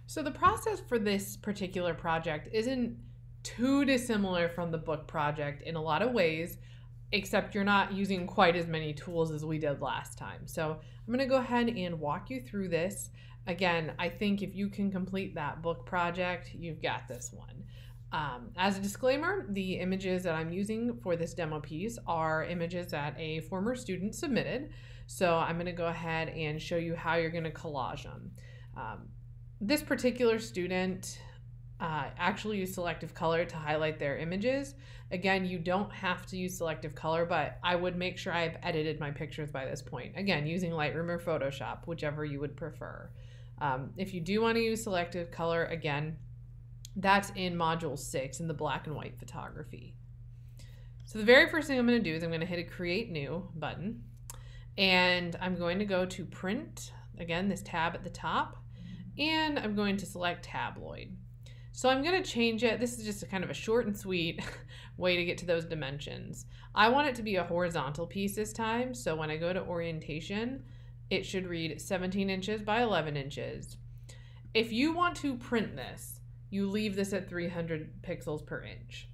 So the process for this particular project isn't too dissimilar from the book project in a lot of ways, except you're not using quite as many tools as we did last time. So I'm going to go ahead and walk you through this. Again, I think if you can complete that book project, you've got this one. As a disclaimer, the images that I'm using for this demo piece are images that a former student submitted. So I'm going to go ahead and show you how you're going to collage them. This particular student actually used selective color to highlight their images. Again, you don't have to use selective color, but I would make sure I've edited my pictures by this point. Again, using Lightroom or Photoshop, whichever you would prefer. If you do want to use selective color, again, that's in Module 6 in the black and white photography. So the very first thing I'm going to do is I'm going to hit a Create New button, and I'm going to go to Print, again, this tab at the top, and I'm going to select Tabloid. So I'm going to change it. This is just a kind of a short and sweet way to get to those dimensions. I want it to be a horizontal piece this time, so when I go to orientation, it should read 17 inches by 11 inches. If you want to print this, you leave this at 300 pixels per inch.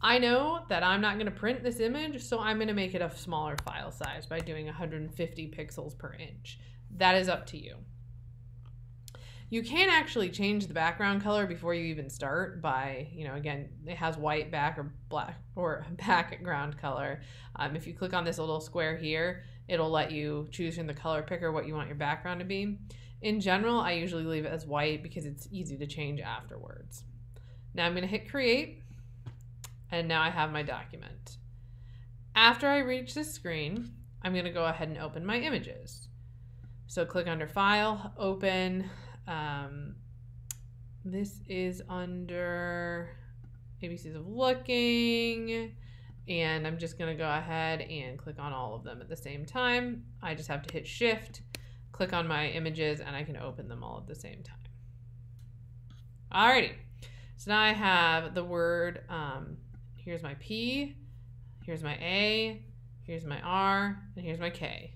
I know that I'm not going to print this image, so I'm going to make it a smaller file size by doing 150 pixels per inch. That is up to you. You can actually change the background color before you even start by, again, it has white back or black or background color. If you click on this little square here, it'll let you choose from the color picker what you want your background to be. In general, I usually leave it as white because it's easy to change afterwards. Now I'm going to hit Create, and now I have my document. After I reach this screen, I'm going to go ahead and open my images. So click under File, Open. This is under ABCs of Looking, and I'm just going to go ahead and click on all of them at the same time. I just have to hit Shift, click on my images, and I can open them all at the same time. Alrighty, so now I have the word, here's my P, here's my A, here's my R, and here's my K.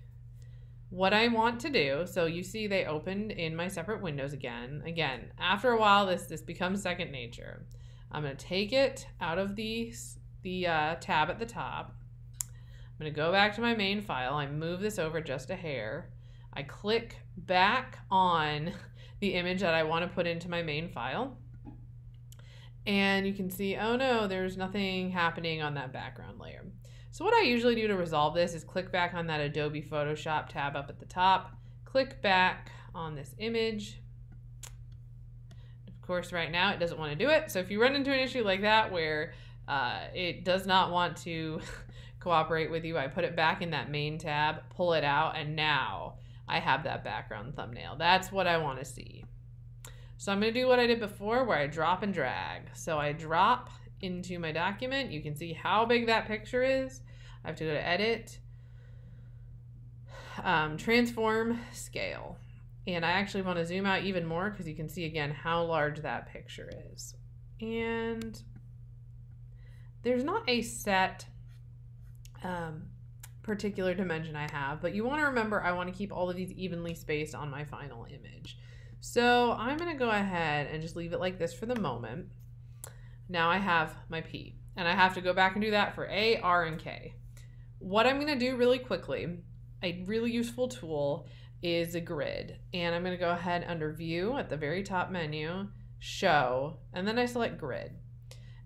What I want to do, so you see they opened in my separate windows again. Again, after a while, this becomes second nature. I'm going to take it out of the tab at the top. I'm going to go back to my main file. I move this over just a hair. I click back on the image that I want to put into my main file. And you can see, oh no, there's nothing happening on that background layer. So what I usually do to resolve this is click back on that Adobe Photoshop tab up at the top, click back on this image. Of course, right now it doesn't want to do it. So if you run into an issue like that where it does not want to cooperate with you, I put it back in that main tab, pull it out, and now I have that background thumbnail. That's what I want to see. So I'm going to do what I did before where I drop and drag. So I drop into my document. You can see how big that picture is. I have to go to Edit, Transform, Scale. And I actually want to zoom out even more because you can see again how large that picture is. And there's not a set particular dimension I have, but you want to remember I want to keep all of these evenly spaced on my final image. So I'm going to go ahead and just leave it like this for the moment. Now I have my P, and I have to go back and do that for A, R, and K. What I'm going to do really quickly, a really useful tool, is a grid. And I'm going to go ahead under View at the very top menu, Show, and then I select Grid.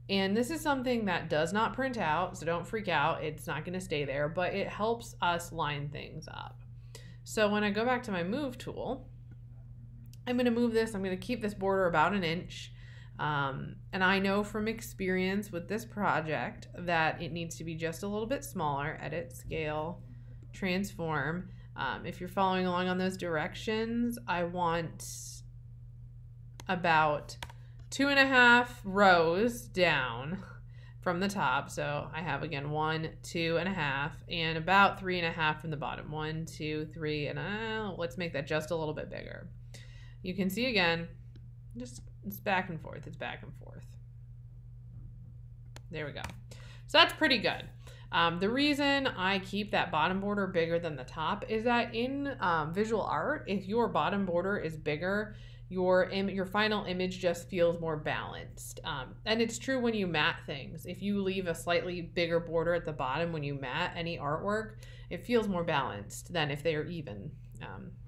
And this is something that does not print out, so don't freak out. It's not going to stay there, but it helps us line things up. So when I go back to my Move tool, I'm going to move this. I'm going to keep this border about an inch. And I know from experience with this project that it needs to be just a little bit smaller. Edit, Scale, Transform. If you're following along on those directions, I want about 2.5 rows down from the top. So I have again 1, 2.5, and about 3.5 from the bottom. 1, 2, 3, and let's make that just a little bit bigger. You can see again, just it's back and forth. It's back and forth. There we go. So that's pretty good. The reason I keep that bottom border bigger than the top is that in visual art, if your bottom border is bigger, your final image just feels more balanced. And it's true when you matte things. If you leave a slightly bigger border at the bottom when you matte any artwork, it feels more balanced than if they are even.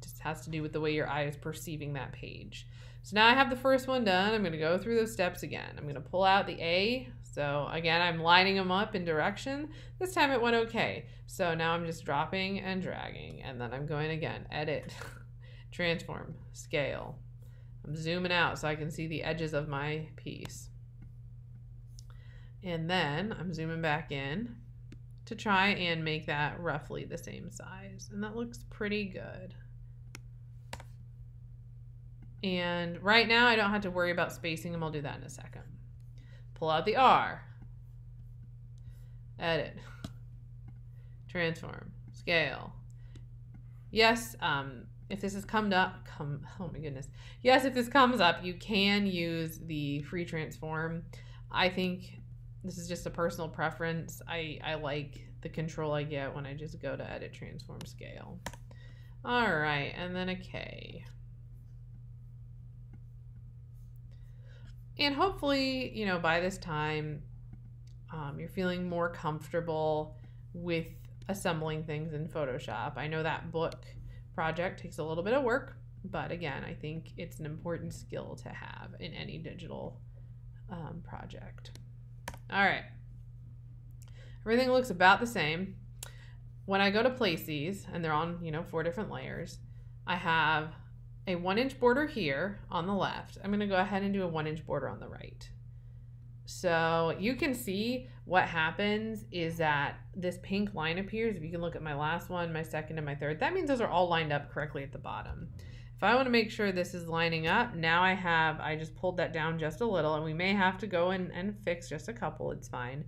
Just has to do with the way your eye is perceiving that page. So now I have the first one done. I'm going to go through those steps again. I'm going to pull out the A. So again, I'm lining them up in direction. This time it went okay. So now I'm just dropping and dragging, and then I'm going again, edit, transform, scale. I'm zooming out so I can see the edges of my piece. And then I'm zooming back in to try and make that roughly the same size. And that looks pretty good. And right now I don't have to worry about spacing them. I'll do that in a second. Pull out the R, edit, transform, scale. Yes, if this has oh my goodness. Yes, if this comes up, you can use the free transform. I think this is just a personal preference. I like the control I get when I just go to edit, transform, scale. All right, and then a K. And hopefully, you know, by this time, you're feeling more comfortable with assembling things in Photoshop. I know that book project takes a little bit of work, but again, I think it's an important skill to have in any digital project. All right. Everything looks about the same. When I go to place these, and they're on, you know, 4 different layers, I have a 1-inch border here on the left. I'm going to go ahead and do a 1-inch border on the right. So you can see what happens is that this pink line appears. If you can look at my last one, my second, and my third, that means those are all lined up correctly at the bottom. If I want to make sure this is lining up, now I just pulled that down just a little, and we may have to go and fix just a couple. It's fine.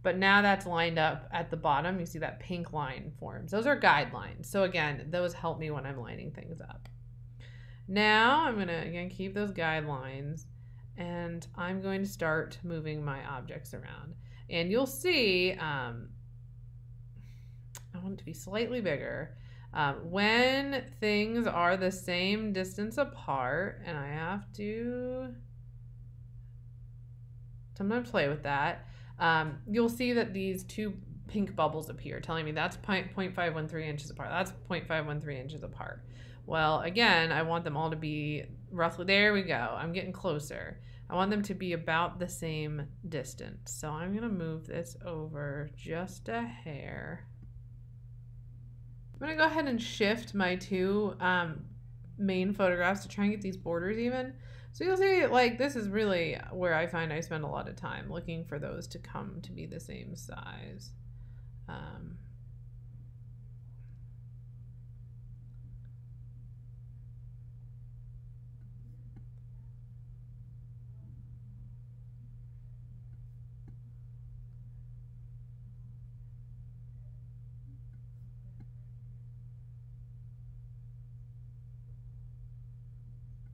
But now that's lined up at the bottom. You see that pink line forms. Those are guidelines. So again, those help me when I'm lining things up. Now I'm going to, again, keep those guidelines, and I'm going to start moving my objects around. And you'll see, I want it to be slightly bigger. When things are the same distance apart, and I have to sometimes play with that, you'll see that these 2 pink bubbles appear, telling me that's 0.513 inches apart. That's 0.513 inches apart. Well, again, I want them all to be roughly, there we go. I'm getting closer. I want them to be about the same distance. So I'm going to move this over just a hair. I'm going to go ahead and shift my 2 main photographs to try and get these borders even. So you'll see, like, this is really where I find I spend a lot of time looking for those to come to be the same size.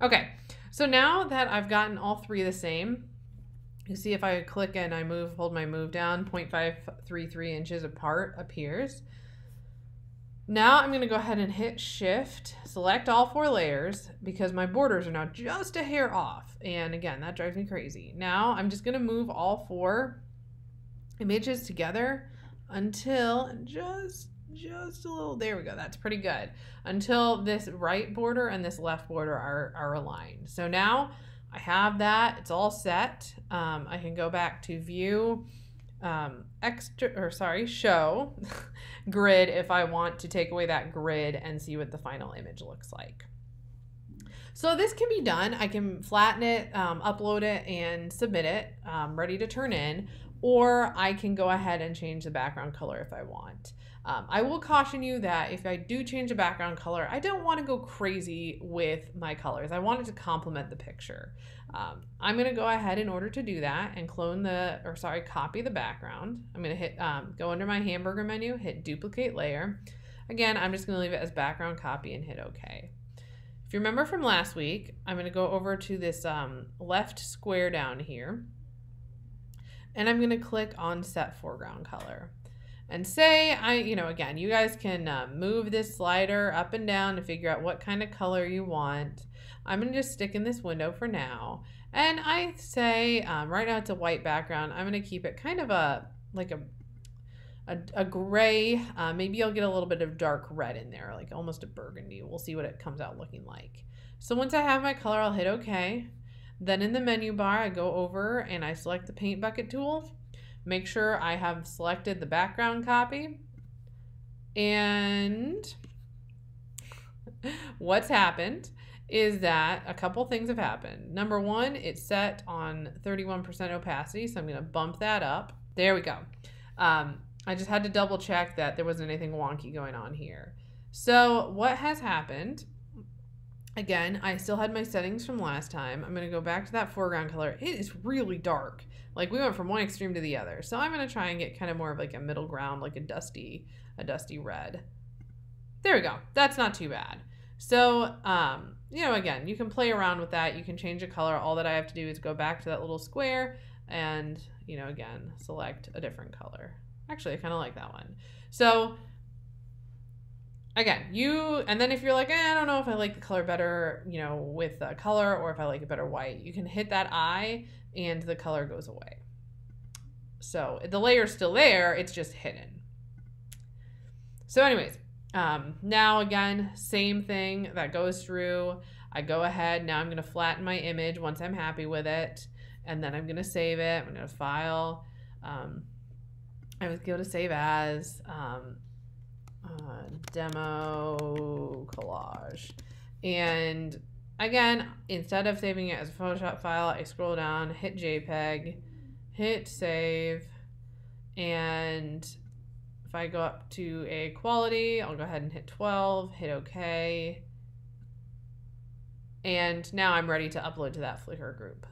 Okay, so now that I've gotten all 3 the same, you see if I click and I hold my move down, 0.533 inches apart appears. Now I'm going to go ahead and hit shift, select all 4 layers, because my borders are now just a hair off. And again, that drives me crazy. Now I'm just going to move all 4 images together until just a little, there we go, that's pretty good, until this right border and this left border are aligned. So now I have that, it's all set. I can go back to view, show grid if I want to take away that grid and see what the final image looks like. So this can be done. I can flatten it, upload it, and submit it, ready to turn in, or I can go ahead and change the background color if I want. I will caution you that if I do change the background color, I don't want to go crazy with my colors. I want it to complement the picture. I'm going to go ahead in order to do that and copy the background. I'm going to hit, go under my hamburger menu, hit duplicate layer. Again, I'm just going to leave it as background copy and hit OK. If you remember from last week, I'm going to go over to this left square down here, and I'm going to click on set foreground color. And say again, you guys can move this slider up and down to figure out what kind of color you want. I'm going to just stick in this window for now. And I say, right now it's a white background. I'm going to keep it kind of a gray. Maybe I'll get a little bit of dark red in there, like almost a burgundy. We'll see what it comes out looking like. So once I have my color, I'll hit OK. Then in the menu bar, I go over and I select the paint bucket tool. Make sure I have selected the background copy. And what's happened is that a couple things have happened. Number one, it's set on 31% opacity, so I'm going to bump that up. There we go. I just had to double check that there wasn't anything wonky going on here. So what has happened, again, I still had my settings from last time. I'm going to go back to that foreground color. It is really dark. Like we went from one extreme to the other. So I'm going to try and get kind of more of like a middle ground, like a dusty red. There we go. That's not too bad. So, again, you can play around with that. You can change the color. All that I have to do is go back to that little square and, again, select a different color. Actually, I kind of like that one. So, again, and then if you're like, I don't know if I like the color better, with color or if I like it better white, you can hit that eye and the color goes away. So the layer's still there, it's just hidden. So anyways, now again, same thing that goes through. I go ahead, now I'm gonna flatten my image once I'm happy with it, and then I'm gonna save it. I'm gonna file, I would go to save as, demo collage. And again, instead of saving it as a Photoshop file, I scroll down, hit JPEG, hit save, and if I go up to a quality, I'll go ahead and hit 12, hit OK, and now I'm ready to upload to that Flickr group.